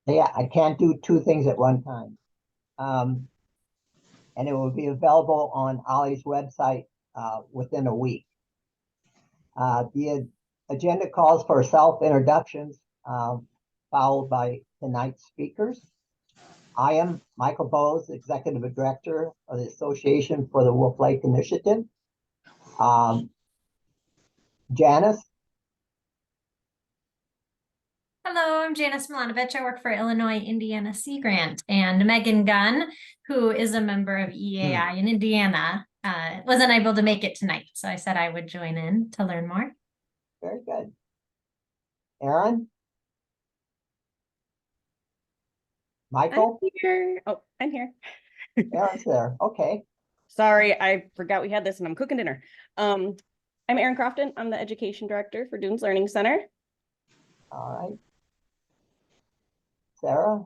Yeah, I can't do two things at one time. Um, and it will be available on Ollie's website within a week. The agenda calls for self-introductions, followed by tonight's speakers. I am Michael Bowes, Executive Director of the Association for the Wolf Lake Initiative. Janice? Hello, I'm Janice Milanovich. I work for Illinois Indiana Sea Grant, and Megan Gunn, who is a member of EAI in Indiana, wasn't able to make it tonight. So I said I would join in to learn more. Very good. Aaron? Michael? I'm here. Oh, I'm here. Aaron's there. Okay. Sorry, I forgot we had this and I'm cooking dinner. I'm Erin Crofton. I'm the Education Director for Dunes Learning Center. All right. Sarah?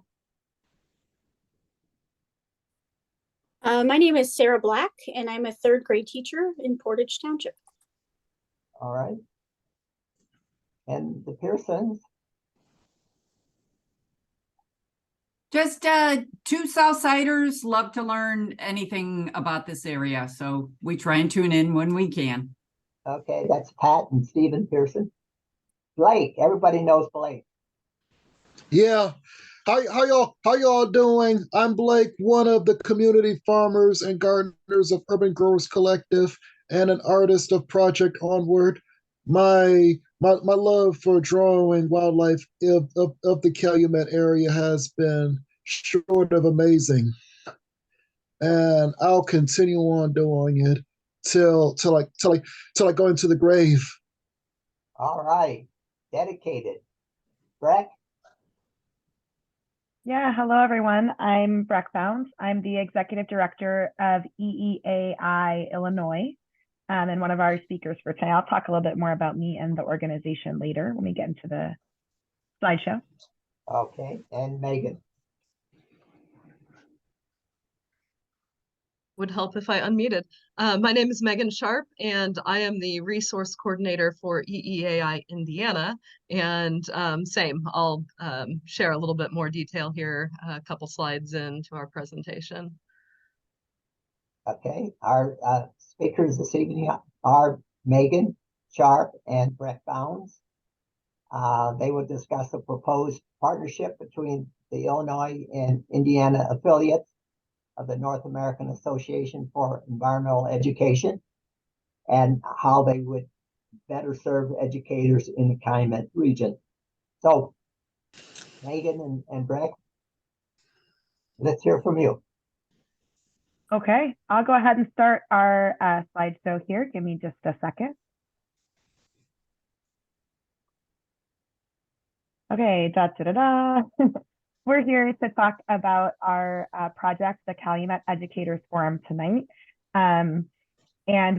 My name is Sarah Black, and I'm a third grade teacher in Portage Township. All right. And the Pearsons? Just two Southsiders, love to learn anything about this area. So we try and tune in when we can. Okay, that's Pat and Stephen Pearson. Blake, everybody knows Blake. Yeah. How y'all doing? I'm Blake, one of the community farmers and gardeners of Urban Growers Collective and an artist of Project Onward. My love for drawing wildlife of the Calumet area has been short of amazing. And I'll continue on doing it till I go into the grave. All right. Dedicated. Breck? Yeah, hello everyone. I'm Breck Bounds. I'm the Executive Director of EEAI Illinois and one of our speakers for today. I'll talk a little bit more about me and the organization later when we get into the slideshow. Okay, and Megan. Would help if I unmuted. My name is Megan Sharp, and I am the resource coordinator for EEAI Indiana. And same, I'll share a little bit more detail here, a couple slides into our presentation. Okay, our speakers this evening are Megan Sharp and Brett Bounds. They will discuss a proposed partnership between the Illinois and Indiana affiliates of the North American Association for Environmental Education and how they would better serve educators in the Calumet region. So, Megan and Brett, let's hear from you. Okay, I'll go ahead and start our slideshow here. Give me just a second. Okay, We're here to talk about our project, the Calumet Educators Forum tonight. And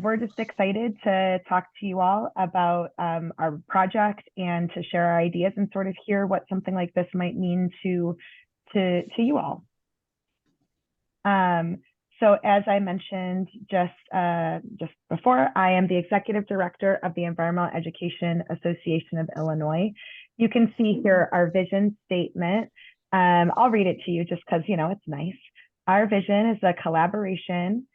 we're just excited to talk to you all about our project and to share our ideas and sort of hear what something like this might mean to you all. So as I mentioned just before, I am the Executive Director of the Environmental Education Association of Illinois. You can see here our vision statement. I'll read it to you just because, you know, it's nice. Our vision is a collaboration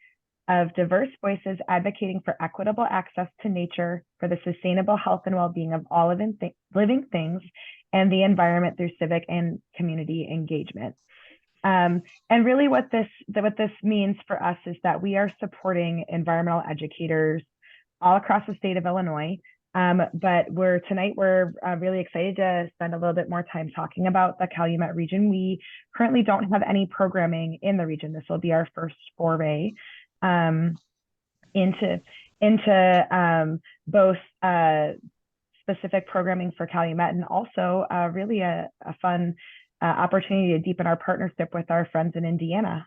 of diverse voices advocating for equitable access to nature, for the sustainable health and well-being of all living things, and the environment through civic and community engagement. And really what this means for us is that we are supporting environmental educators all across the state of Illinois. But tonight we're really excited to spend a little bit more time talking about the Calumet region. We currently don't have any programming in the region. This will be our first foray into both specific programming for Calumet and also really a fun opportunity to deepen our partnership with our friends in Indiana.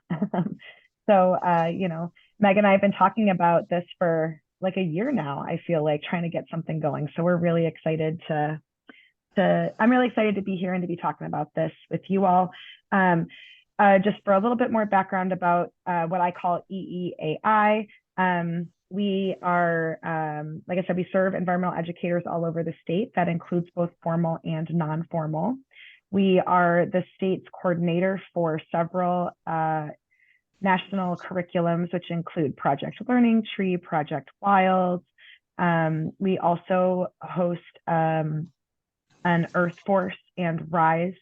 So, you know, Meg and I have been talking about this for like a year now, I feel like, trying to get something going. So we're really excited I'm really excited to be here and to be talking about this with you all. Just for a little bit more background about what I call EEAI. We are, like I said, we serve environmental educators all over the state. That includes both formal and non-formal. We are the state's coordinator for several national curriculums, which include Project Learning Tree, Project Wild. We also host an Earth Force and Rise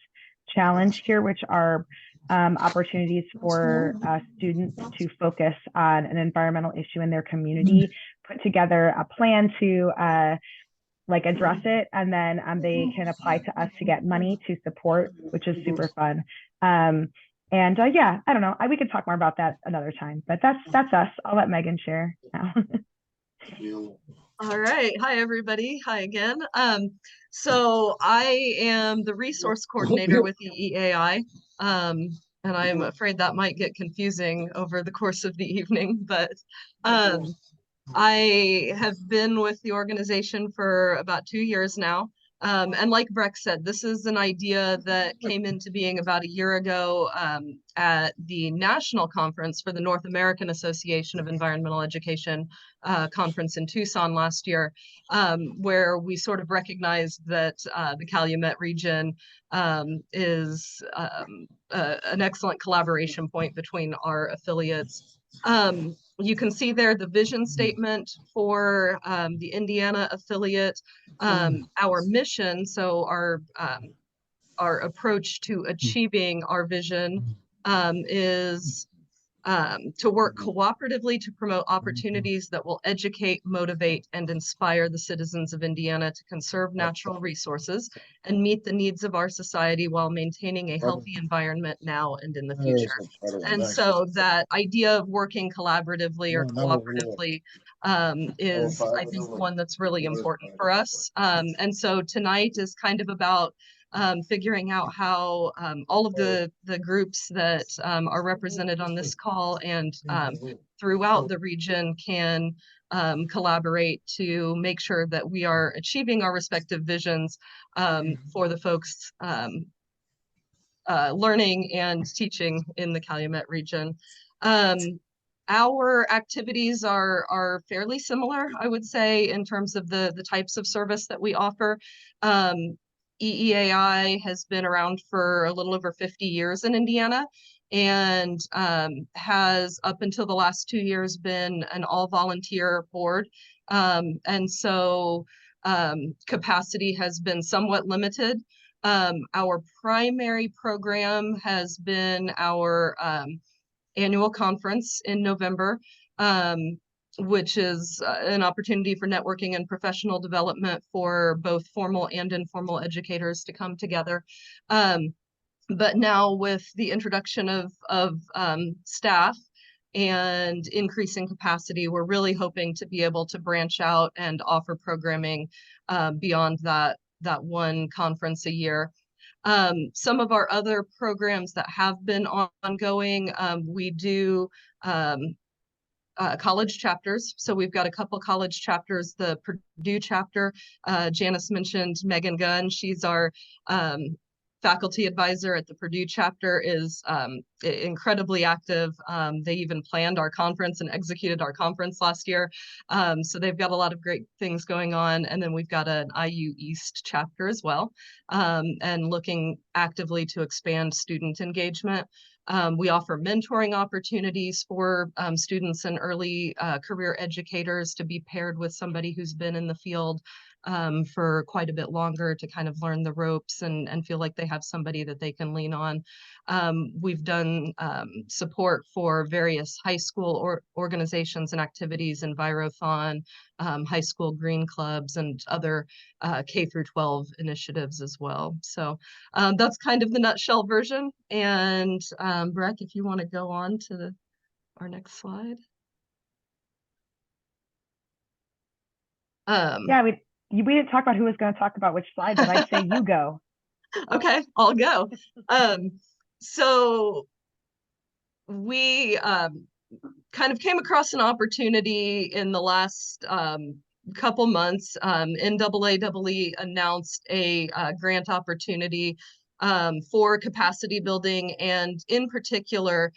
challenge here, which are opportunities for students to focus on an environmental issue in their community, put together a plan to like address it, and then they can apply to us to get money to support, which is super fun. Yeah, I don't know. We could talk more about that another time, but that's us. I'll let Megan share now. All right. Hi, everybody. Hi again. So I am the resource coordinator with EEAI. And I'm afraid that might get confusing over the course of the evening, but I have been with the organization for about 2 years now. And like Breck said, this is an idea that came into being about a year ago at the national conference for the North American Association of Environmental Education conference in Tucson last year, where we sort of recognized that the Calumet region is an excellent collaboration point between our affiliates. You can see there the vision statement for the Indiana affiliate, our mission. So our approach to achieving our vision is to work cooperatively to promote opportunities that will educate, motivate, and inspire the citizens of Indiana to conserve natural resources and meet the needs of our society while maintaining a healthy environment now and in the future. And so that idea of working collaboratively or cooperatively is, I think, one that's really important for us. And so tonight is kind of about figuring out how all of the groups that are represented on this call and throughout the region can collaborate to make sure that we are achieving our respective visions for the folks learning and teaching in the Calumet region. Our activities are fairly similar, I would say, in terms of the types of service that we offer. EEAI has been around for a little over 50 years in Indiana and has up until the last 2 years been an all-volunteer board. And so capacity has been somewhat limited. Our primary program has been our annual conference in November, which is an opportunity for networking and professional development for both formal and informal educators to come together. But now with the introduction of staff and increasing capacity, we're really hoping to be able to branch out and offer programming beyond that one conference a year. Some of our other programs that have been ongoing, we do college chapters. So we've got a couple college chapters. The Purdue chapter, Janice mentioned Megan Gunn. She's our faculty advisor at the Purdue chapter, is incredibly active. They even planned our conference and executed our conference last year. So they've got a lot of great things going on. And then we've got an IU East chapter as well, and looking actively to expand student engagement. We offer mentoring opportunities for students and early career educators to be paired with somebody who's been in the field for quite a bit longer to kind of learn the ropes and feel like they have somebody that they can lean on. We've done support for various high school organizations and activities, Envirothon, high school green clubs, and other K through 12 initiatives as well. So that's kind of the nutshell version. And Breck, if you want to go on to our next slide. Yeah, we didn't talk about who was going to talk about which slide, but I say you go. Okay, I'll go. So we kind of came across an opportunity in the last couple months. NAAE announced a grant opportunity for capacity building, and in particular,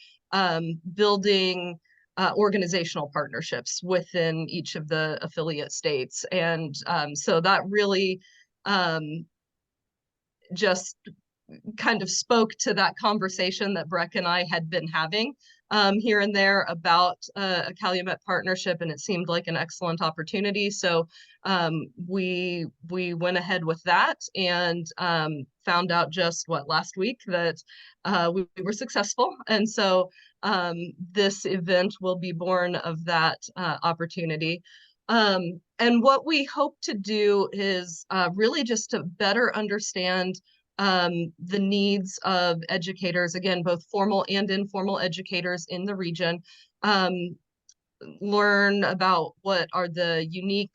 building organizational partnerships within each of the affiliate states. And so that really just kind of spoke to that conversation that Breck and I had been having here and there about a Calumet partnership, and it seemed like an excellent opportunity. So we went ahead with that and found out just last week that we were successful. And so this event will be born of that opportunity. And what we hope to do is really just to better understand the needs of educators, again, both formal and informal educators in the region, learn about what are the unique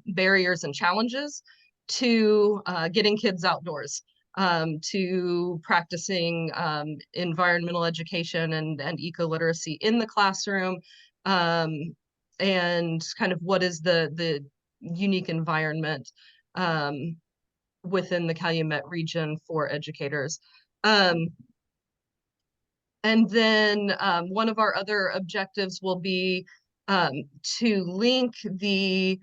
barriers and challenges to getting kids outdoors, to practicing environmental education and eco-literacy in the classroom, and kind of what is the unique environment within the Calumet region for educators. And then one of our other objectives will be to link the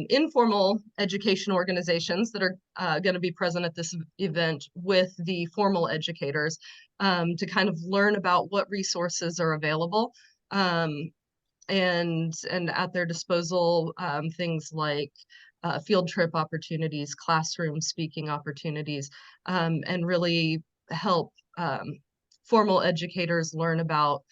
informal education organizations that are going to be present at this event with the formal educators, to kind of learn about what resources are available and at their disposal, things like field trip opportunities, classroom speaking opportunities, and really help formal educators learn about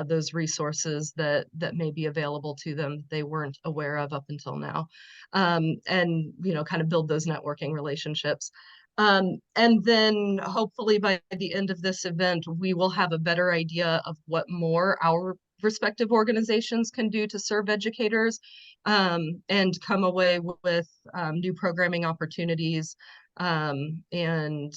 those resources that may be available to them they weren't aware of up until now, and kind of build those networking relationships. And then hopefully by the end of this event, we will have a better idea of what more our respective organizations can do to serve educators, and come away with new programming opportunities, and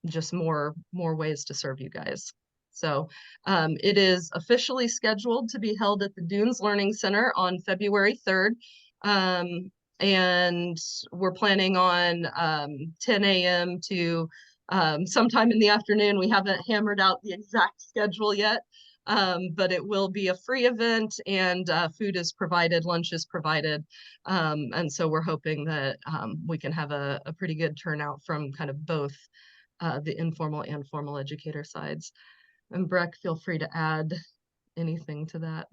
just more ways to serve you guys. So it is officially scheduled to be held at the Dunes Learning Center on February 3rd. And we're planning on 10 a.m. to sometime in the afternoon. We haven't hammered out the exact schedule yet. But it will be a free event, and food is provided, lunch is provided. And so we're hoping that we can have a pretty good turnout from kind of both the informal and formal educator sides. And Breck, feel free to add anything to that.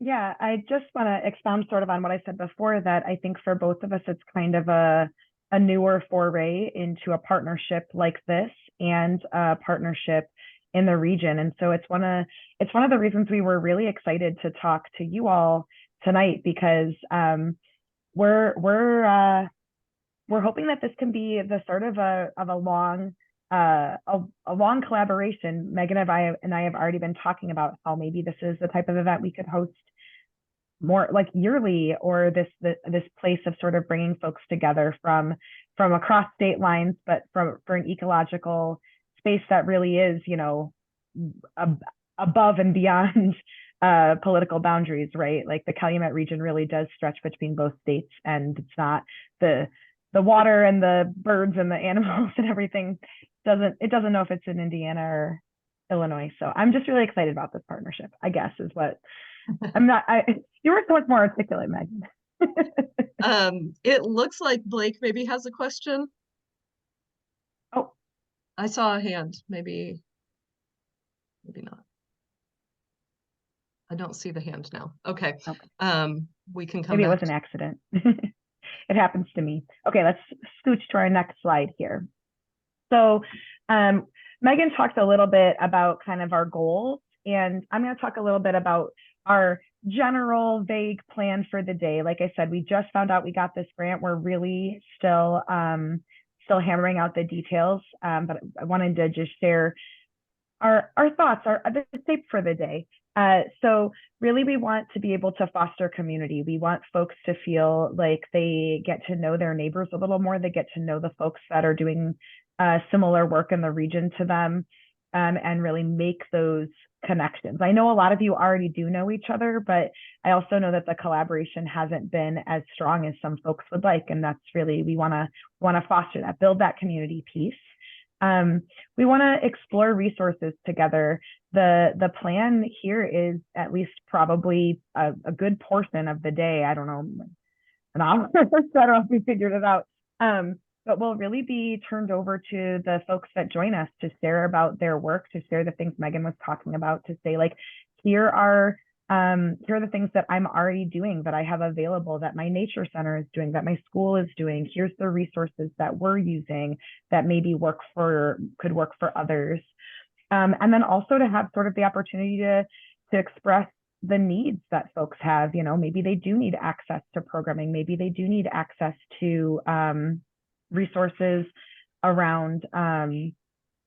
Yeah, I just want to expound sort of on what I said before, that I think for both of us, it's kind of a newer foray into a partnership like this, and a partnership in the region. And so it's one of the reasons we were really excited to talk to you all tonight, because we're hoping that this can be the sort of a long collaboration. Megan and I have already been talking about how maybe this is the type of event we could host more like yearly, or this place of sort of bringing folks together from across state lines, but for an ecological space that really is, above and beyond political boundaries, right? Like the Calumet region really does stretch between both states, and it's not the water and the birds and the animals and everything it doesn't know if it's in Indiana or Illinois. So I'm just really excited about this partnership, I guess, is what you were so much more articulate, Megan. It looks like Blake maybe has a question. Oh, I saw a hand. Maybe not. I don't see the hand now. Okay. We can come maybe back. It was an accident. It happens to me. Okay, let's scooch to our next slide here. So Megan talked a little bit about kind of our goals, and I'm going to talk a little bit about our general vague plan for the day. Like I said, we just found out we got this grant. We're really still hammering out the details, but I wanted to just share our thoughts, the shape for the day. So really, we want to be able to foster community. We want folks to feel like they get to know their neighbors a little more. They get to know the folks that are doing similar work in the region to them, and really make those connections. I know a lot of you already do know each other, but I also know that the collaboration hasn't been as strong as some folks would like, and that's really, we want to foster that, build that community piece. We want to explore resources together. The plan here is at least probably a good portion of the day. I don't know, an hour. I don't know if we figured it out. but will really be turned over to the folks that join us to share about their work, to share the things Megan was talking about, to say like, here are the things that I'm already doing, that I have available, that my nature center is doing, that my school is doing. Here's the resources that we're using that maybe could work for others. And then also to have sort of the opportunity to express the needs that folks have. You know, maybe they do need access to programming, maybe they do need access to resources around I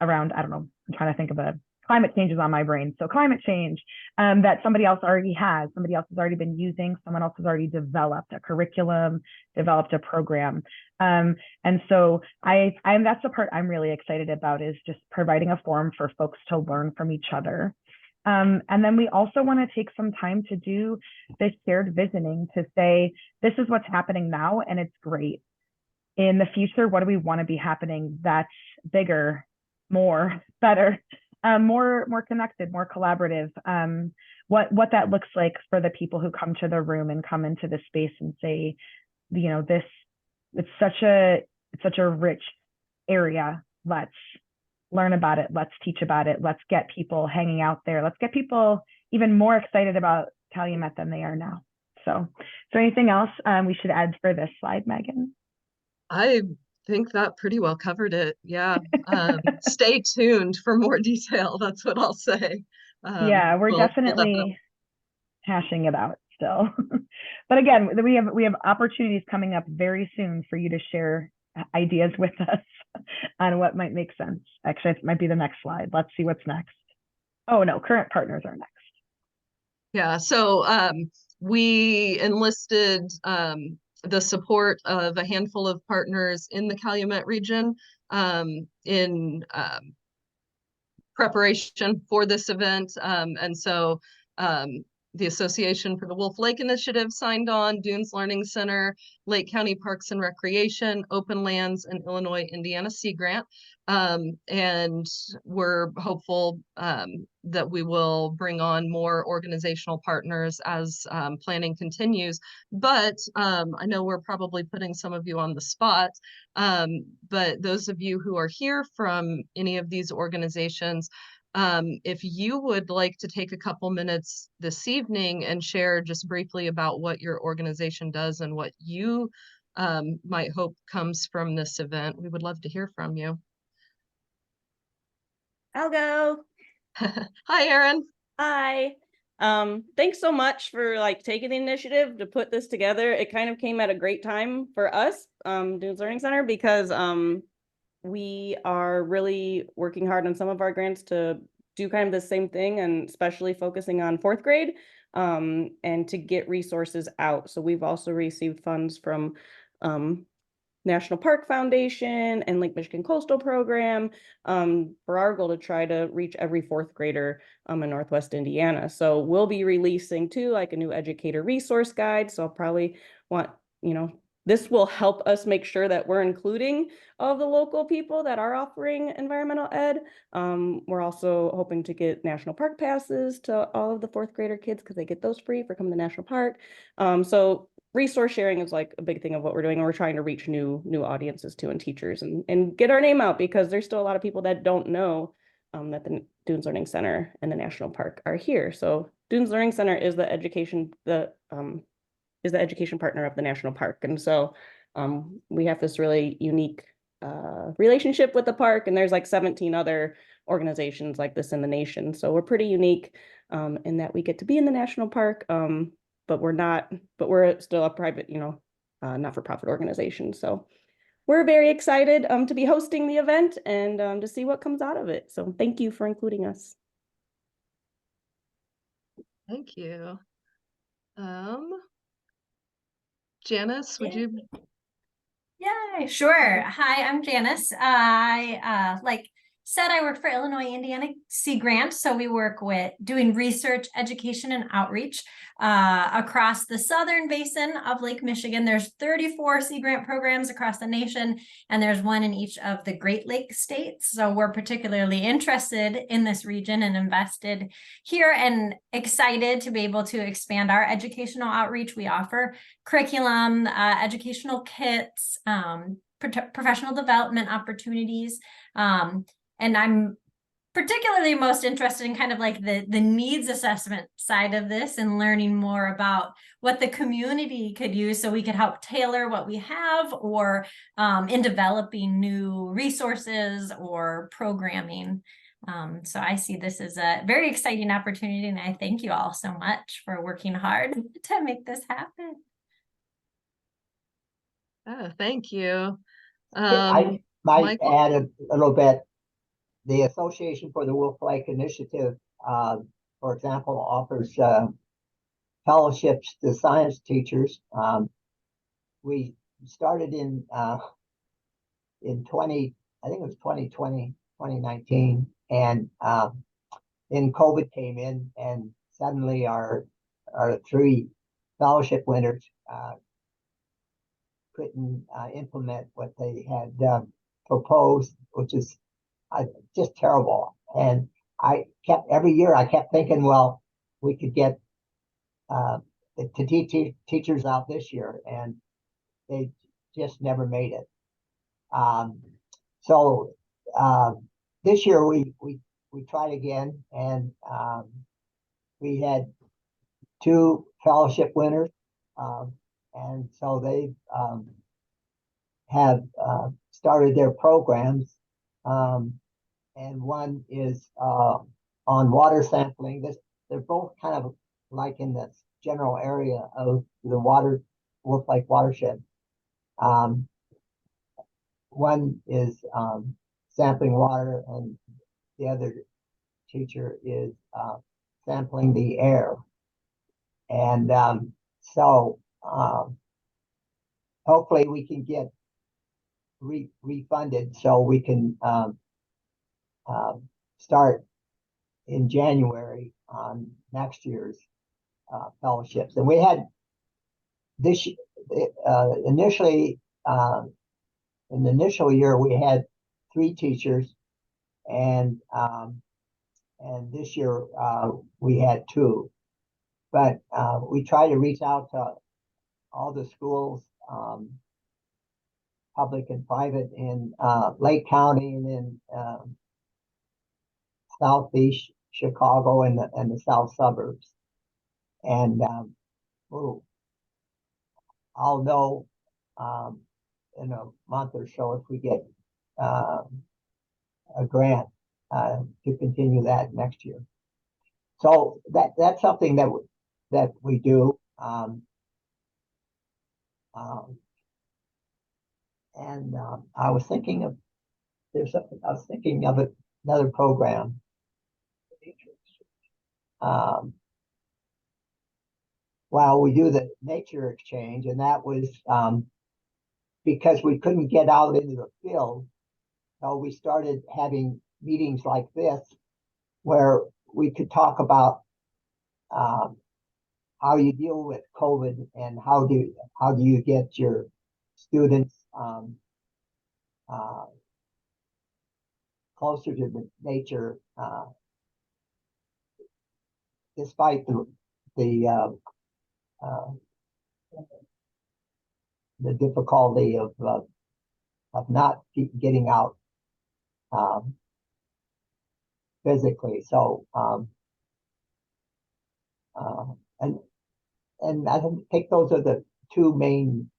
don't know, I'm trying to think of climate change is on my brain. So climate change that somebody else already has, somebody else has already been using, someone else has already developed a curriculum, developed a program. And so that's the part I'm really excited about, is just providing a forum for folks to learn from each other. And then we also want to take some time to do this shared visioning, to say, this is what's happening now, and it's great. In the future, what do we want to be happening that's bigger, more, better, more connected, more collaborative? What that looks like for the people who come to the room and come into the space and say, you know, it's such a rich area. Let's learn about it. Let's teach about it. Let's get people hanging out there. Let's get people even more excited about Calumet than they are now. So, is there anything else we should add for this slide, Megan? I think that pretty well covered it. Yeah. Stay tuned for more detail. That's what I'll say. Yeah, we're we'll definitely hashing it out still. But again, we have opportunities coming up very soon for you to share ideas with us on what might make sense. Actually, it might be the next slide. Let's see what's next. Oh no, current partners are next. Yeah, so we enlisted the support of a handful of partners in the Calumet region in preparation for this event. And so the Association for the Wolf Lake Initiative signed on, Dunes Learning Center, Lake County Parks and Recreation, Open Lands, and Illinois Indiana Sea Grant. And we're hopeful that we will bring on more organizational partners as planning continues. But I know we're probably putting some of you on the spot, but those of you who are here from any of these organizations, if you would like to take a couple minutes this evening and share just briefly about what your organization does and what you might hope comes from this event, we would love to hear from you. I'll go. Hi, Erin. Hi. Thanks so much for taking the initiative to put this together. It kind of came at a great time for us, Dunes Learning Center, because we are really working hard on some of our grants to do kind of the same thing, and especially focusing on 4th grade and to get resources out. So we've also received funds from National Park Foundation and Lake Michigan Coastal Program for our goal to try to reach every 4th grader in Northwest Indiana. So we'll be releasing too a new educator resource guide. So I'll probably want, this will help us make sure that we're including all the local people that are offering environmental ed. We're also hoping to get national park passes to all of the 4th grader kids because they get those free for coming to national park. So resource sharing is a big thing of what we're doing. And we're trying to reach new audiences too, and teachers, and get our name out, because there's still a lot of people that don't know that the Dunes Learning Center and the national park are here. So Dunes Learning Center is the education partner of the national park. And so we have this really unique relationship with the park, and there's 17 other organizations like this in the nation. So we're pretty unique in that we get to be in the national park, but we're still a private, not-for-profit organization. So we're very excited to be hosting the event and to see what comes out of it. So thank you for including us. Thank you. Janice, would you? Yeah, sure. Hi, I'm Janice. I said, I work for Illinois Indiana Sea Grant. So we work with doing research, education, and outreach across the southern basin of Lake Michigan. There's 34 Sea Grant programs across the nation, and there's one in each of the Great Lakes states. So we're particularly interested in this region and invested here, and excited to be able to expand our educational outreach. We offer curriculum, educational kits, professional development opportunities. And I'm particularly most interested in kind of like the needs assessment side of this and learning more about what the community could use so we could help tailor what we have, or in developing new resources or programming. So I see this as a very exciting opportunity, and I thank you all so much for working hard to make this happen. Oh, thank you. I might Michael? add a little bit. The Association for the Wolf Lake Initiative, for example, offers fellowships to science teachers. We started in 20, I think it was 2020, 2019, and then COVID came in, and suddenly our 3 fellowship winners couldn't implement what they had proposed, which is just terrible. And every year I kept thinking, well, we could get to teach teachers out this year, and they just never made it. So this year we tried again, and we had 2 fellowship winners, and so they have started their programs, and one is on water sampling. They're both kind of like in the general area of the Wolf Lake watershed. One is sampling water, and the other teacher is sampling the air. And so hopefully we can get refunded so we can start in January on next year's fellowships. And we had this initially in the initial year we had 3 teachers, and this year we had 2. But we try to reach out to all the schools, public and private, in Lake County and in Southeast Chicago and the South suburbs. And I'll know in a month or so if we get a grant to continue that next year. So that's something that we do. And I was thinking of another program. Well, we do the nature exchange, and that was because we couldn't get out into the field. So we started having meetings like this where we could talk about how you deal with COVID, and how do you get your students closer to the nature, despite the difficulty of not getting out physically. So and I think those are the 2 main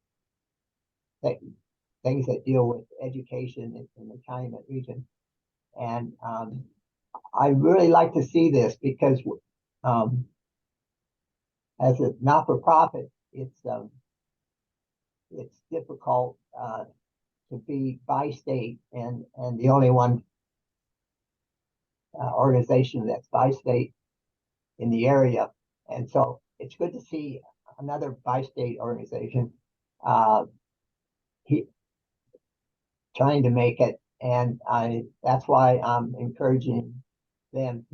things that deal with education in the Calumet region. And I really like to see this because as a not-for-profit, it's difficult to be by state and the only one organization that's by state in the area. And so it's good to see another by state organization trying to make it. And that's why I'm encouraging them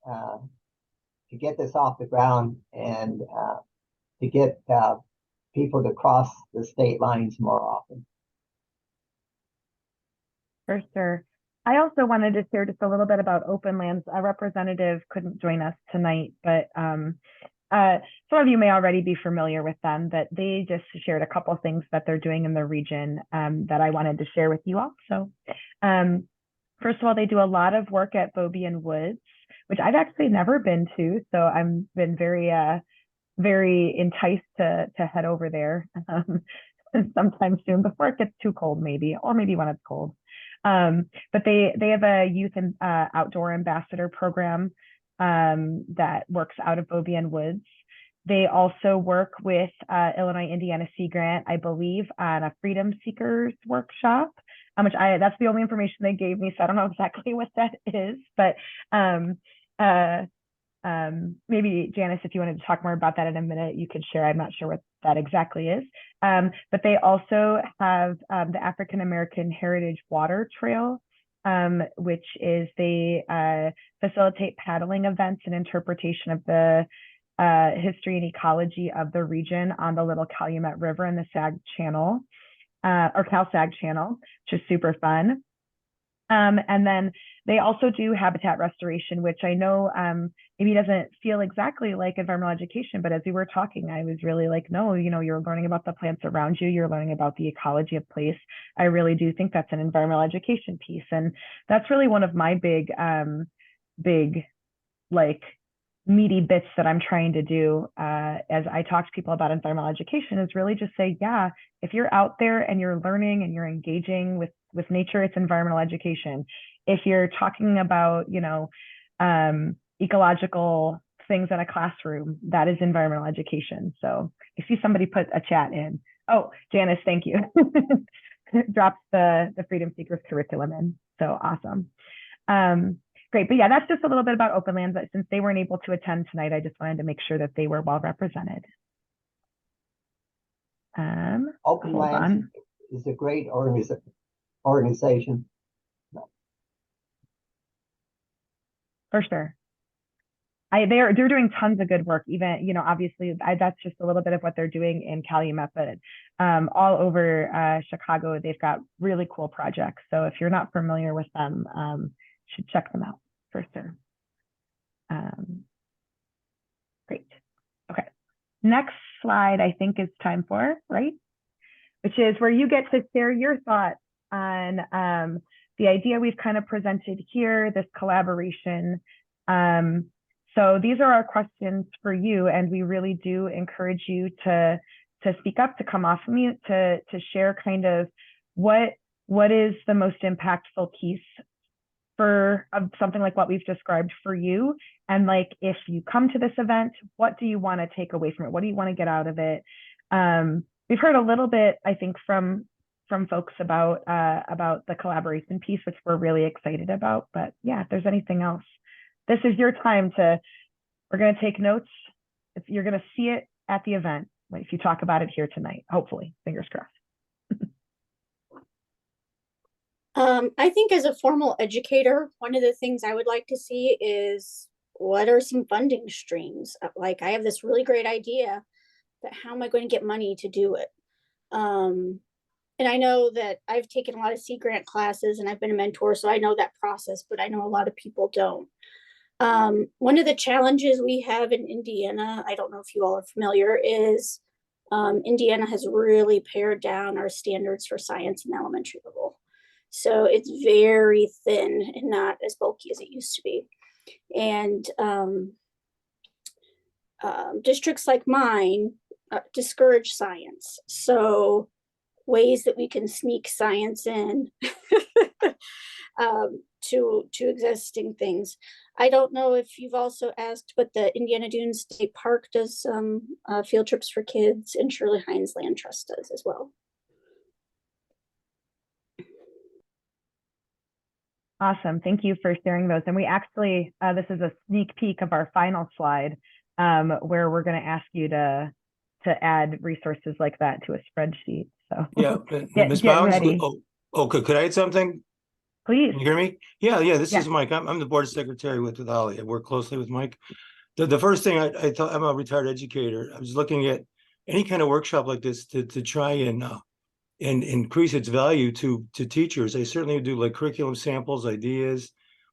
to get this off the ground, and to get people to cross the state lines more often. For sure. I also wanted to share just a little bit about open lands. A representative couldn't join us tonight, but some of you may already be familiar with them, but they just shared a couple things that they're doing in the region that I wanted to share with you all. So first of all, they do a lot of work at Beaubien Woods, which I've actually never been to. So I've been very enticed to head over there sometime soon before it gets too cold, maybe, or maybe when it's cold. But they have a youth and outdoor ambassador program that works out of Beaubien Woods. They also work with Illinois Indiana Sea Grant, I believe, on a Freedom Seekers workshop, which that's the only information they gave me, so I don't know exactly what that is. But maybe Janice, if you wanted to talk more about that in a minute, you could share. I'm not sure what that exactly is. But they also have the African American Heritage Water Trail, which is they facilitate paddling events and interpretation of the history and ecology of the region on the Little Calumet River and the Sag Channel, or Cal-Sag Channel, which is super fun. And then they also do habitat restoration, which I know maybe doesn't feel exactly like environmental education, but as we were talking, I was really like, no, you're learning about the plants around you, you're learning about the ecology of place. I really do think that's an environmental education piece. And that's really one of my big like meaty bits that I'm trying to do as I talk to people about environmental education is really just say, yeah, if you're out there and you're learning and you're engaging with nature, it's environmental education. If you're talking about, ecological things in a classroom, that is environmental education. So I see somebody put a chat in. Oh, Janice, thank you. Drops the Freedom Seekers curriculum in. So awesome. Great. But yeah, that's just a little bit about Open Lands. Since they weren't able to attend tonight, I just wanted to make sure that they were well represented. Open Lands is a great organization. For sure. They're doing tons of good work. Even, obviously that's just a little bit of what they're doing in Calumet, but all over Chicago, they've got really cool projects. So if you're not familiar with them, you should check them out for sure. Great. Okay. Next slide, I think is time for, right? Which is where you get to share your thoughts on the idea we've kind of presented here, this collaboration. So these are our questions for you, and we really do encourage you to speak up, to come off of mute, to share kind of what is the most impactful piece of something like what we've described for you. And like, if you come to this event, what do you want to take away from it? What do you want to get out of it? We've heard a little bit, I think, from folks about the collaboration piece, which we're really excited about. But yeah, if there's anything else, this is your time we're going to take notes. You're going to see it at the event if you talk about it here tonight, hopefully, fingers crossed. I think as a formal educator, one of the things I would like to see is what are some funding streams? Like, I have this really great idea, but how am I going to get money to do it? And I know that I've taken a lot of Sea Grant classes and I've been a mentor, so I know that process, but I know a lot of people don't. One of the challenges we have in Indiana, I don't know if you all are familiar, is Indiana has really pared down our standards for science in elementary level. So it's very thin and not as bulky as it used to be. And districts like mine discourage science. So ways that we can sneak science in to existing things. I don't know if you've also asked, but the Indiana Dunes State Park does some field trips for kids, and Shirley Hines Land Trust does as well. Awesome. Thank you for sharing those. And we actually, this is a sneak peek of our final slide, where we're going to ask you to add resources like that to a spreadsheet. So yeah, Ms. Bounds, could I add something? Please. Can you hear me? Yeah. This is Mike. I'm the board secretary with Holly. I work closely with Mike. The first thing I thought, I'm a retired educator. I was looking at any kind of workshop like this to try and increase its value to teachers. I certainly do like curriculum samples, ideas,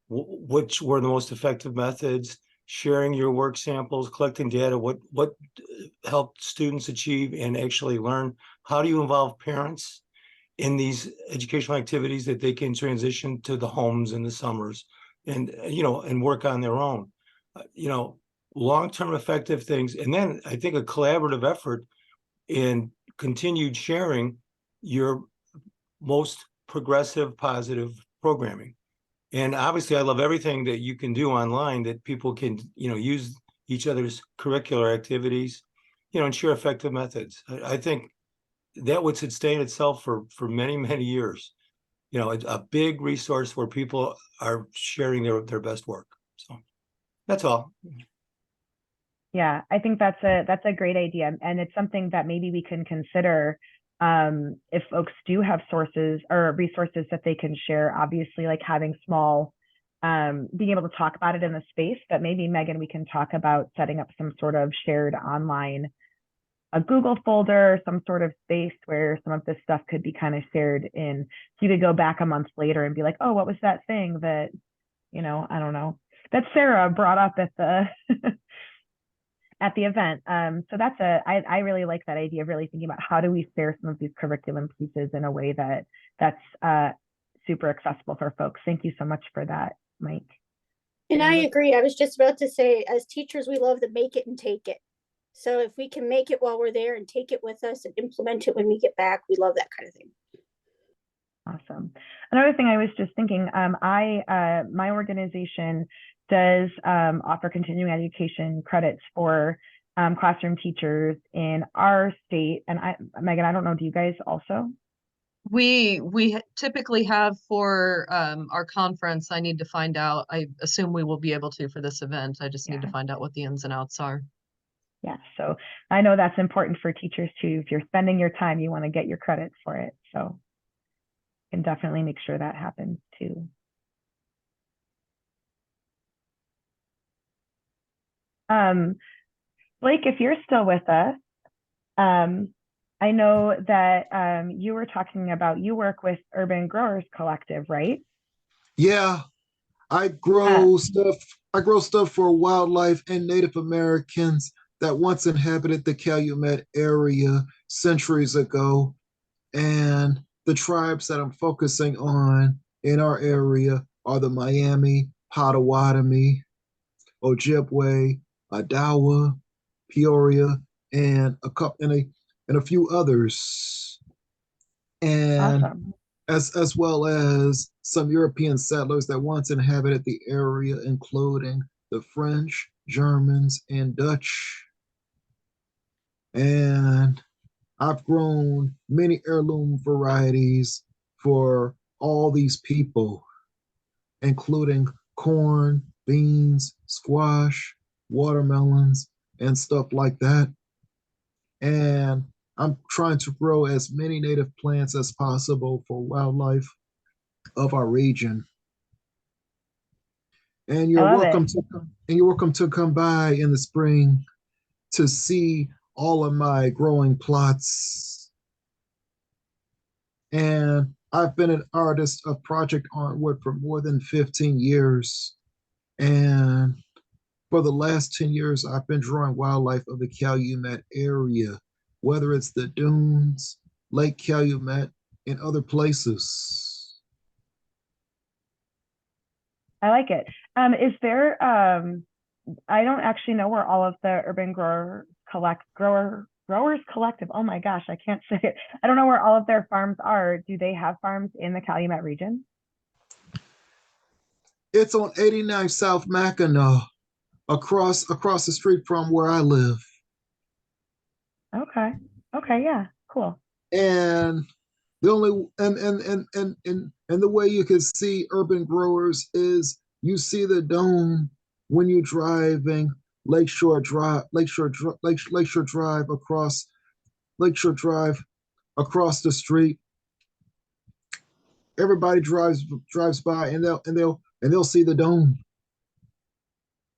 which were the most effective methods, sharing your work samples, collecting data, what helped students achieve and actually learn? How do you involve parents in these educational activities that they can transition to the homes in the summers and, and work on their own? Long-term effective things. And then I think a collaborative effort in continued sharing your most progressive, positive programming. And obviously I love everything that you can do online that people can, use each other's curricular activities, and share effective methods. I think that would sustain itself for many, many years. A big resource where people are sharing their best work. So that's all. Yeah, I think that's a great idea. And it's something that maybe we can consider if folks do have sources or resources that they can share, obviously like having small, being able to talk about it in the space, but maybe Megan, we can talk about setting up some sort of shared online, a Google folder, some sort of space where some of this stuff could be kind of shared in, so you could go back a month later and be like, oh, what was that thing that, I don't know, that Sarah brought up at the at the event. So I really like that idea of really thinking about how do we share some of these curriculum pieces in a way that's super accessible for folks. Thank you so much for that, Mike. And I agree. I was just about to say, as teachers, we love to make it and take it. So if we can make it while we're there and take it with us and implement it when we get back, we love that kind of thing. Awesome. Another thing I was just thinking, my organization does offer continuing education credits for classroom teachers in our state. And Megan, I don't know, do you guys also? We typically have for our conference. I need to find out. I assume we will be able to for this event. I just need to find out what the ins and outs are. Yeah, so I know that's important for teachers too. If you're spending your time, you want to get your credit for it. So can definitely make sure that happens too. Blake, if you're still with us, I know that you were talking about, you work with Urban Growers Collective, right? Yeah, I grow stuff for wildlife and Native Americans that once inhabited the Calumet area centuries ago. And the tribes that I'm focusing on in our area are the Miami, Potawatomi, Ojibwe, Adawa, Peoria, and a few others. And Awesome. as well as some European settlers that once inhabited the area, including the French, Germans, and Dutch. And I've grown many heirloom varieties for all these people, including corn, beans, squash, watermelons, and stuff like that. And I'm trying to grow as many native plants as possible for wildlife of our region. And you're welcome to come by in the spring to see all of my growing plots. And I've been an artist of project artwork for more than 15 years. And for the last 10 years, I've been drawing wildlife of the Calumet area, whether it's the dunes, Lake Calumet, and other places. I like it. Is there, I don't actually know where all of the Urban Growers Collective, oh my gosh, I can't say it. I don't know where all of their farms are. Do they have farms in the Calumet region? It's on 89 South Mackinac, across the street from where I live. Okay. Okay, yeah, cool. And the only and the way you can see urban growers is you see the dome when you're driving Lakeshore Drive across the street. Everybody drives by and they'll see the dome.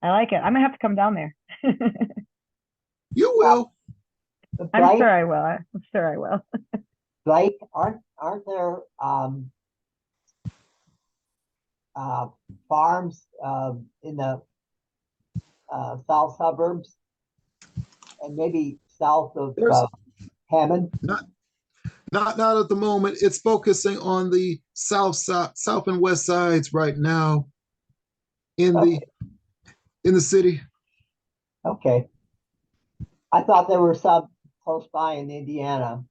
I like it. I'm gonna have to come down there. You will. I'm sure I will. I'm sure I will. Blake, aren't there farms in the south suburbs and maybe south of There's Hammond. not at the moment. It's focusing on the south and west sides right now in Okay. the city. Okay. I thought there were some close by in Indiana,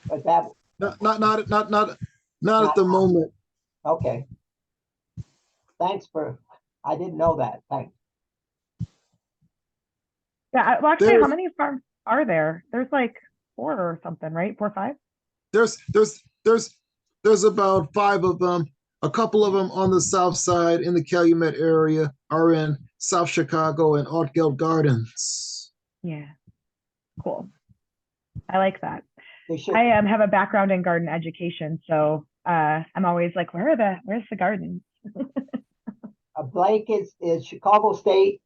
but that Not at the Not- moment. okay. Thanks for. I didn't know that. Thanks. Yeah, well, actually, how There's- many farms are there? There's like 4 or something, right? 4 or 5? There's about 5 of them. A couple of them on the south side in the Calumet area are in South Chicago and Altgeld Gardens. Yeah, cool. I like that. They should. I have a background in garden education, so I'm always like, where's the garden? Blake is Chicago State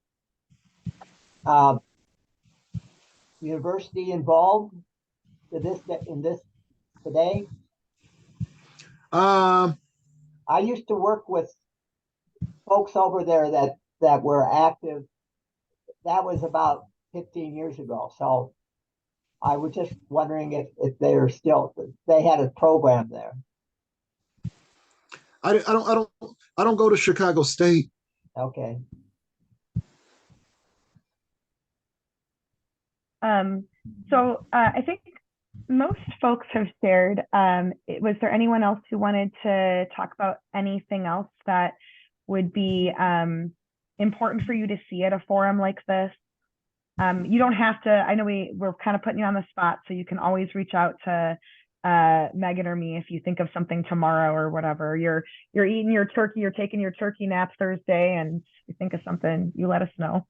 University involved in this today? I used to work with folks over there that were active. That was about 15 years ago. So I was just wondering if they had a program there. I don't go to Chicago State. Okay. So I think most folks have shared. Was there anyone else who wanted to talk about anything else that would be important for you to see at a forum like this? You don't have to. I know we're kind of putting you on the spot, so you can always reach out to Megan or me if you think of something tomorrow or whatever. You're eating your turkey, you're taking your turkey nap Thursday, and you think of something, you let us know.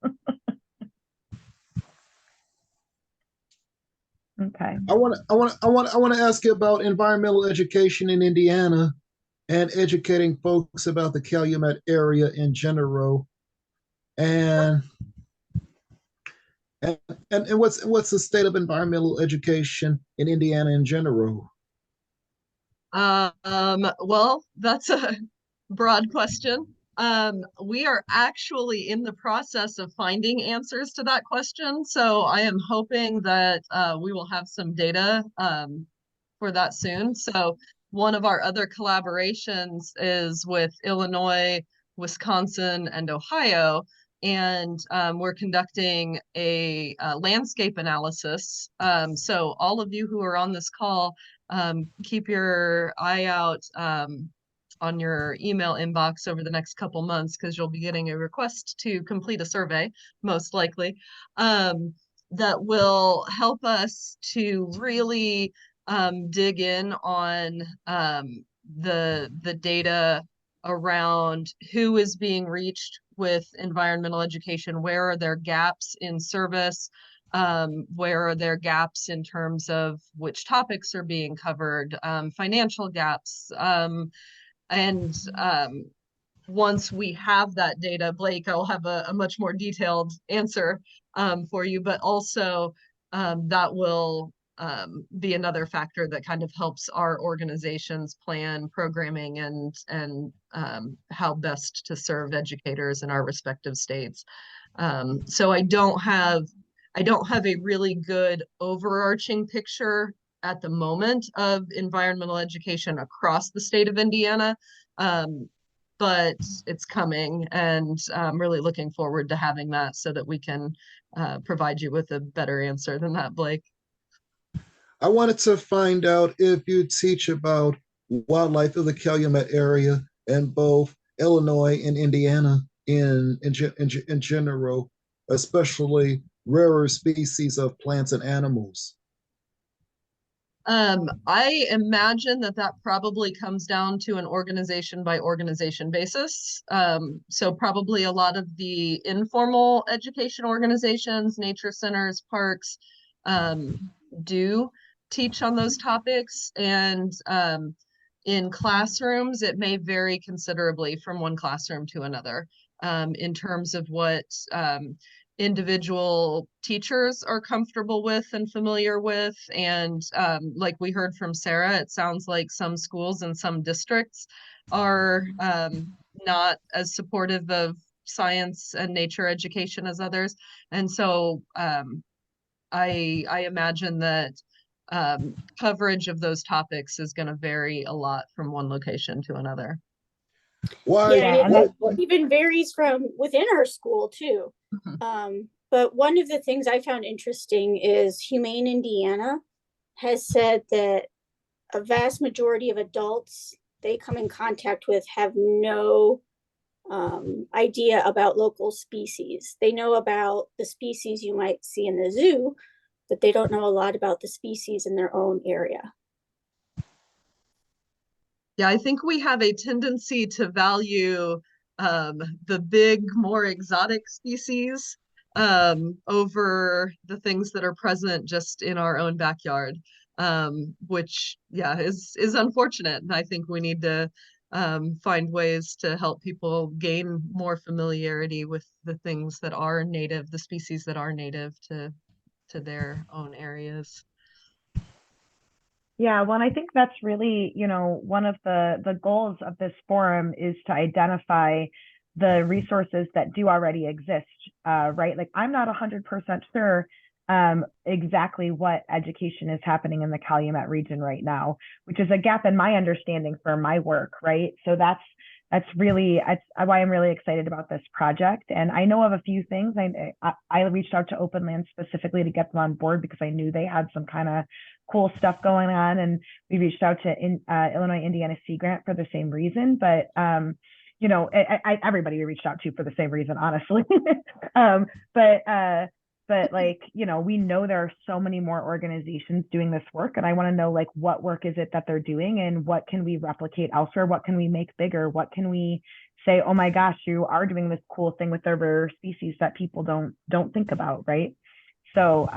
Okay. I want to ask you about environmental education in Indiana and educating folks about the Calumet area in general. And what's the state of environmental education in Indiana in general? Well, that's a broad question. We are actually in the process of finding answers to that question. So I am hoping that we will have some data for that soon. So one of our other collaborations is with Illinois, Wisconsin, and Ohio. And we're conducting a landscape analysis. So all of you who are on this call, keep your eye out on your email inbox over the next couple months, because you'll be getting a request to complete a survey, most likely, that will help us to really dig in on the data around who is being reached with environmental education, where are there gaps in service, where are there gaps in terms of which topics are being covered, financial gaps, and once we have that data, Blake, I'll have a much more detailed answer for you, but also that will be another factor that kind of helps our organizations plan programming and how best to serve educators in our respective states. So I don't have a really good overarching picture at the moment of environmental education across the state of Indiana, but it's coming, and I'm really looking forward to having that so that we can provide you with a better answer than that, Blake. I wanted to find out if you teach about wildlife of the Calumet area in both Illinois and Indiana in general, especially rarer species of plants and animals. I imagine that probably comes down to an organization by organization basis. So probably a lot of the informal education organizations, nature centers, parks, do teach on those topics. And in classrooms, it may vary considerably from one classroom to another in terms of what individual teachers are comfortable with and familiar with. And like we heard from Sarah, it sounds like some schools and some districts are not as supportive of science and nature education as others. And so I imagine that coverage of those topics is going to vary a lot from one location to another. Why? Yeah, and it why- even varies from within our school too. But one of the things I found interesting is Humane Indiana has said that a vast majority of adults they come in contact with have no idea about local species. They know about the species you might see in the zoo, but they don't know a lot about the species in their own area. Yeah, I think we have a tendency to value the big, more exotic species over the things that are present just in our own backyard, which, yeah, is unfortunate. And I think we need to find ways to help people gain more familiarity with the things that are native, the species that are native to their own areas. Yeah, well, and I think that's really, one of the goals of this forum is to identify the resources that do already exist, right? Like I'm not 100% sure exactly what education is happening in the Calumet region right now, which is a gap in my understanding for my work, right? So that's why I'm really excited about this project. And I know of a few things. I reached out to Open Land specifically to get them on board because I knew they had some kind of cool stuff going on. And we reached out to Illinois Indiana Sea Grant for the same reason. But everybody we reached out to for the same reason, honestly. But like, we know there are so many more organizations doing this work, and I want to know like what work is it that they're doing and what can we replicate elsewhere? What can we make bigger? What can we say, oh my gosh, you are doing this cool thing with their rare species that people don't think about, right? So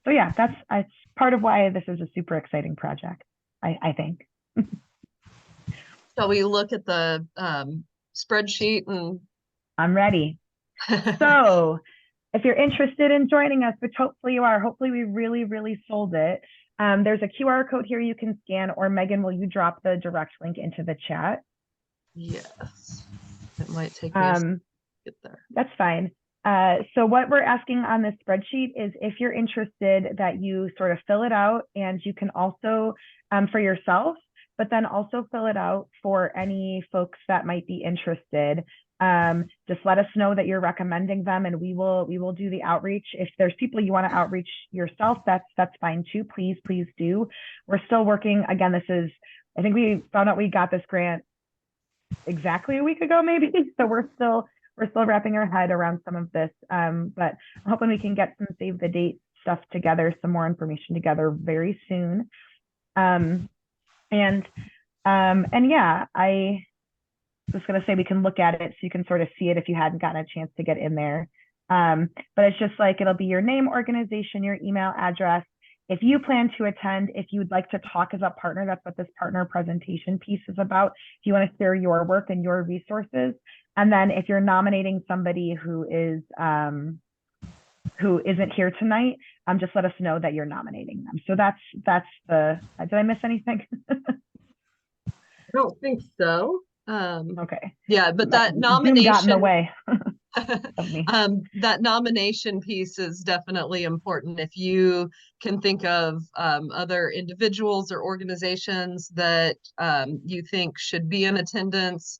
yeah, that's part of why this is a super exciting project, I think. Shall we look at the spreadsheet and I'm ready. So if you're interested in joining us, which hopefully you are, hopefully we really, really sold it. There's a QR code here you can scan, or Megan, will you drop the direct link into the chat? Yes, it might take me a second to get there. That's fine. So what we're asking on this spreadsheet is if you're interested that you sort of fill it out, and you can also for yourself, but then also fill it out for any folks that might be interested. Just let us know that you're recommending them, and we will do the outreach. If there's people you want to outreach yourself, that's fine too. Please do. We're still working. Again, I think we found out we got this grant exactly a week ago, maybe. So we're still wrapping our head around some of this. But I'm hoping we can get some save the date stuff together, some more information together very soon. And yeah, I was going to say we can look at it so you can sort of see it if you hadn't gotten a chance to get in there. But it's just like, it'll be your name, organization, your email address. If you plan to attend, if you would like to talk as a partner, that's what this partner presentation piece is about. If you want to share your work and your resources. And then if you're nominating somebody who isn't here tonight, just let us know that you're nominating them. So that's did I miss anything? I don't think so. Okay. Yeah, but that Zoom nomination got in the way of me. That nomination piece is definitely important. If you can think of other individuals or organizations that you think should be in attendance,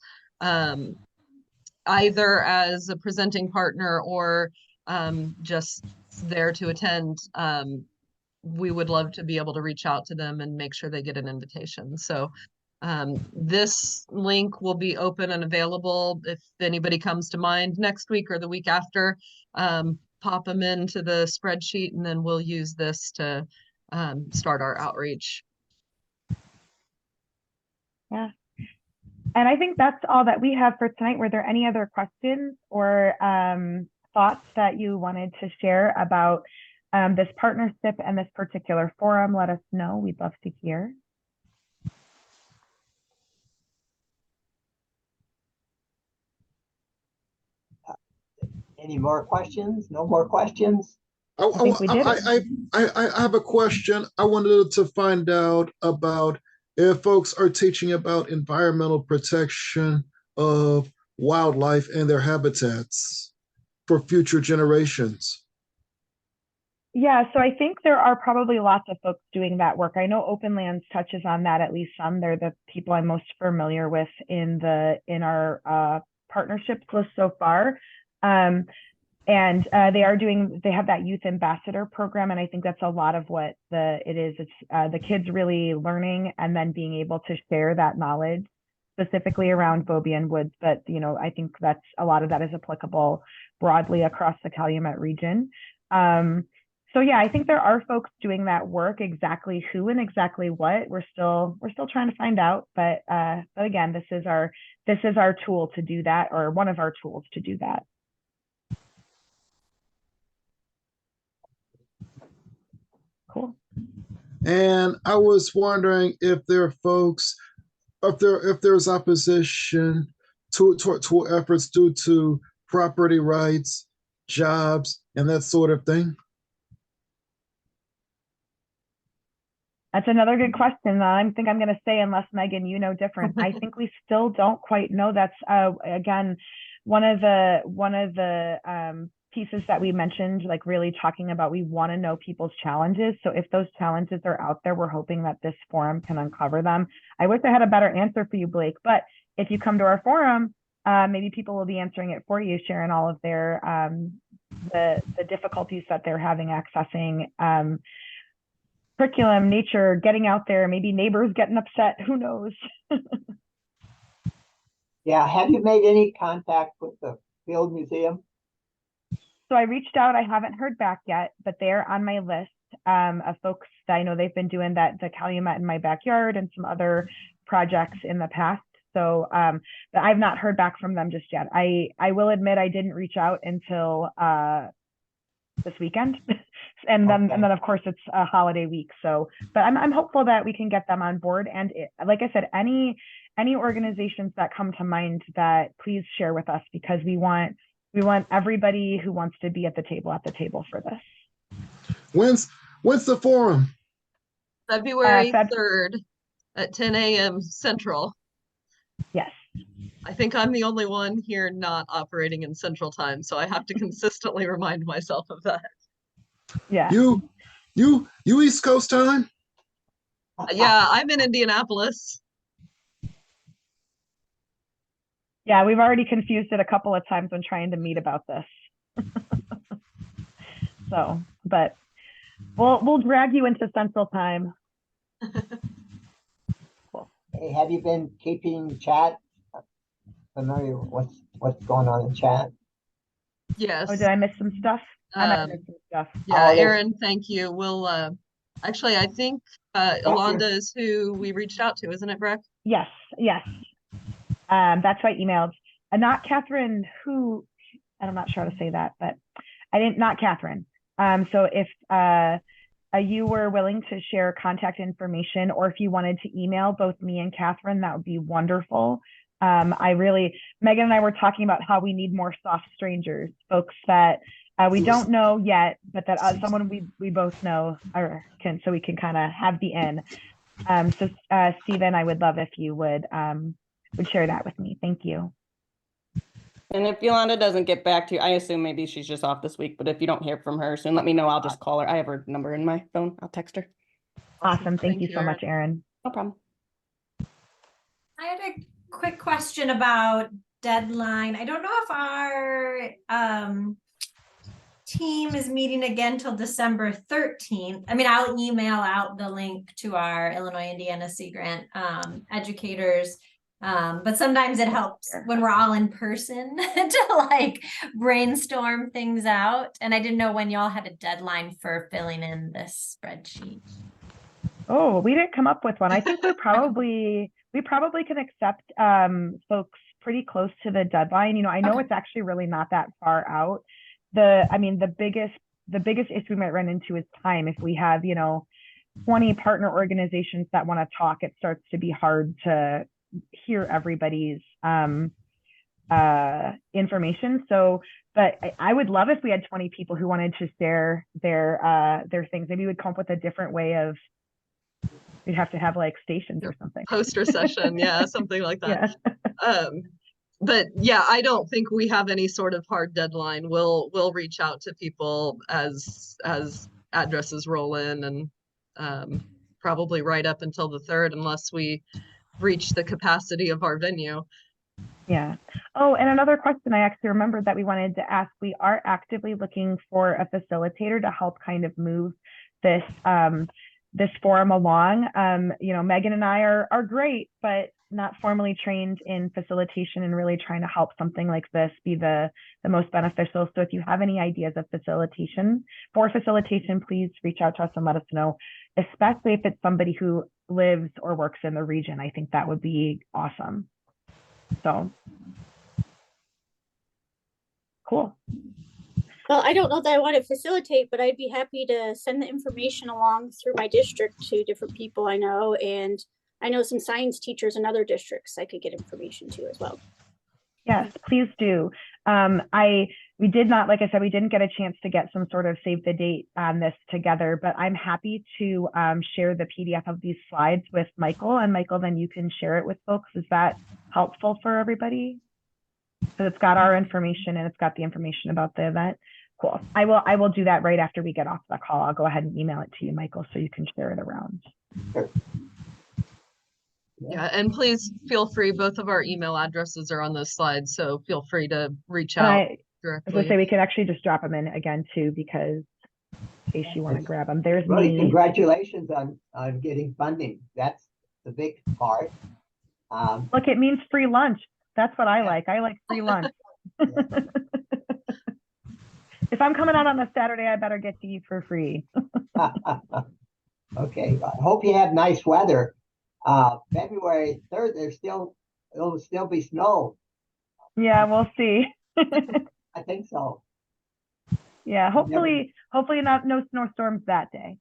either as a presenting partner or just there to attend, we would love to be able to reach out to them and make sure they get an invitation. So this link will be open and available if anybody comes to mind next week or the week after. Pop them into the spreadsheet, and then we'll use this to start our outreach. Yeah. And I think that's all that we have for tonight. Were there any other questions or thoughts that you wanted to share about this partnership and this particular forum? Let us know. We'd love to hear. Any more questions? No more questions? I think we did it. I have a question. I wanted to find out about if folks are teaching about environmental protection of wildlife and their habitats for future generations? Yeah, so I think there are probably lots of folks doing that work. I know Open Lands touches on that, at least some. They're the people I'm most familiar with in our partnerships list so far. And they have that youth ambassador program, and I think that's a lot of what it is. It's the kids really learning and then being able to share that knowledge specifically around Beaubien Woods. But I think that's a lot of that is applicable broadly across the Calumet region. So yeah, I think there are folks doing that work. Exactly who and exactly what, we're still trying to find out. But again, this is our tool to do that, or one of our tools to do that. Cool. And I was wondering if there are folks, if there's opposition to efforts due to property rights, jobs, and that sort of thing. That's another good question. I think I'm going to say, unless Megan, you know different. I think we still don't quite know. That's again one of the pieces that we mentioned, like really talking about, we want to know people's challenges. So if those challenges are out there, we're hoping that this forum can uncover them. I wish I had a better answer for you, Blake, but if you come to our forum, maybe people will be answering it for you, sharing all of their the difficulties that they're having accessing curriculum, nature, getting out there, maybe neighbors getting upset, who knows? Yeah, have you made any contact with the Field Museum? So I reached out, I haven't heard back yet, but they're on my list of folks that I know. They've been doing the Calumet in my backyard and some other projects in the past. So but I've not heard back from them just yet. I will admit I didn't reach out until this weekend. and then of course it's a holiday week. So, but I'm hopeful that we can get them on board. And like I said, any organizations that come to mind, that please share with us, because we want everybody who wants to be at the table for this. When's the forum? February 3rd at 10 a.m. Central. Yes. I think I'm the only one here not operating in Central Time, so I have to consistently remind myself of that. Yeah. You East Coast time? Yeah, I'm in Indianapolis. Yeah, we've already confused it a couple of times when trying to meet about this. So, but we'll drag you into Central Time. Cool. Hey, have you been keeping chat familiar with what's going on in chat? Yes. Oh, did I miss some stuff? I might have missed some stuff. Yeah, Aaron, thank you. We'll actually, I think Yolanda is who we reached out to, isn't it, Breck? Yes. That's why I emailed. Not Catherine, who, I'm not sure how to say that, but not Catherine. So if you were willing to share contact information, or if you wanted to email both me and Catherine, that would be wonderful. Megan and I were talking about how we need more soft strangers, folks that we don't know yet, but that someone we both know, so we can kind of have the in. So Stephen, I would love if you would share that with me. Thank you. And if Yolanda doesn't get back to you, I assume maybe she's just off this week, but if you don't hear from her soon, let me know. I'll just call her. I have her number in my phone. I'll text her. Awesome. Thank you so much, Aaron. No problem. I had a quick question about deadline. I don't know if our team is meeting again till December 13th. I mean, I'll email out the link to our Illinois Indiana Sea Grant educators. But sometimes it helps when we're all in person to like brainstorm things out. And I didn't know when y'all had a deadline for filling in this spreadsheet. Oh, we didn't come up with one. I think we probably can accept folks pretty close to the deadline. I know it's actually really not that far out. The biggest issue we might run into is time. If we have 20 partner organizations that want to talk, it starts to be hard to hear everybody's information. So, but I would love if we had 20 people who wanted to share their things. Maybe we'd come up with a different way of. We'd have to have like stations or something. Poster session, yeah, something like that. Yeah. but yeah, I don't think we have any sort of hard deadline. We'll reach out to people as addresses roll in, and probably right up until the 3rd, unless we reach the capacity of our venue. Yeah. Oh, and another question I actually remembered that we wanted to ask. We are actively looking for a facilitator to help kind of move this this forum along. You know, Megan and I are great, but not formally trained in facilitation and really trying to help something like this be the most beneficial. So if you have any ideas of facilitation, please reach out to us and let us know, especially if it's somebody who lives or works in the region. I think that would be awesome. So cool. Well, I don't know that I want to facilitate, but I'd be happy to send the information along through my district to different people I know. And I know some science teachers in other districts I could get information to as well. Yes, please do. We did not, like I said, we didn't get a chance to get some sort of save the date on this together, but I'm happy to share the PDF of these slides with Michael, and Michael, then you can share it with folks. Is that helpful for everybody? So it's got our information and it's got the information about the event. Cool. I will do that right after we get off the call. I'll go ahead and email it to you, Michael, so you can share it around. Sure. Yeah, and please feel free. Both of our email addresses are on those slides, so feel free to reach And out I was directly. gonna say we can actually just drop them in again too, because in case you want to grab them. There's Really, me. congratulations on getting funding. That's the big part. Look, it means free lunch. That's what I Yeah. like. I like free lunch. If I'm coming out on a Saturday, I better get to you for free. Okay, I hope you have nice weather. February 3rd, it'll still be snow. Yeah, we'll see. I think so. Yeah, hopefully no snowstorms that day.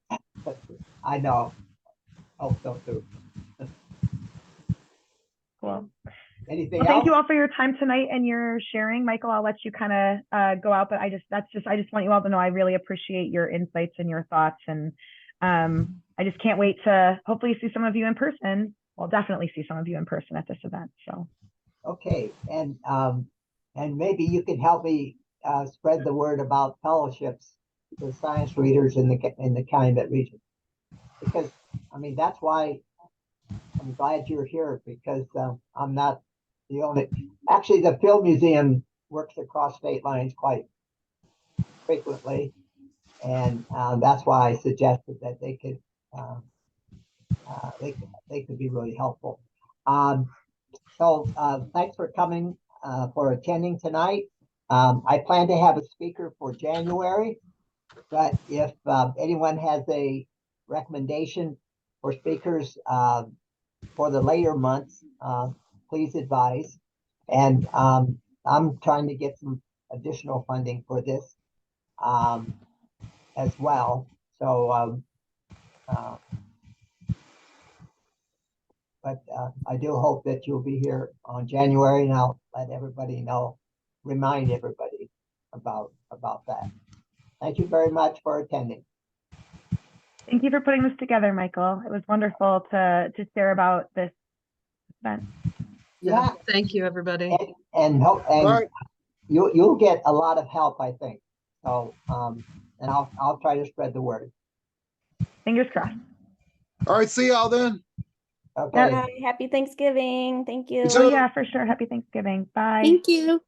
I know. Hope so too. Cool. Anything Well, thank you else? all for your time tonight and your sharing. Michael, I'll let you kind of go out, but I just want you all to know I really appreciate your insights and your thoughts, and I just can't wait to hopefully see some of you in person. Well, definitely see some of you in person at this event. So Okay, and maybe you can help me spread the word about fellowships for science readers in the Calumet region, because I mean that's why I'm glad you're here, because I'm not the only. Actually, the Field Museum works across state lines quite frequently, and that's why I suggested that they could be really helpful. So thanks for coming, for attending tonight. I plan to have a speaker for January, but if anyone has a recommendation for speakers for the later months, please advise. And I'm trying to get some additional funding for this as well. So, but I do hope that you'll be here on January, and I'll let everybody know, remind everybody about that. Thank you very much for attending. thank you for putting this together, Michael. It was wonderful to share about this event. Yeah, Thank you, everybody. and Right. you'll get a lot of help, I think. So, and I'll try to spread the word. Fingers crossed. All right, see y'all then. Okay. Bye. Happy Thanksgiving. Thank you. You Oh too. yeah, for sure. Happy Thanksgiving. Bye. Thank you.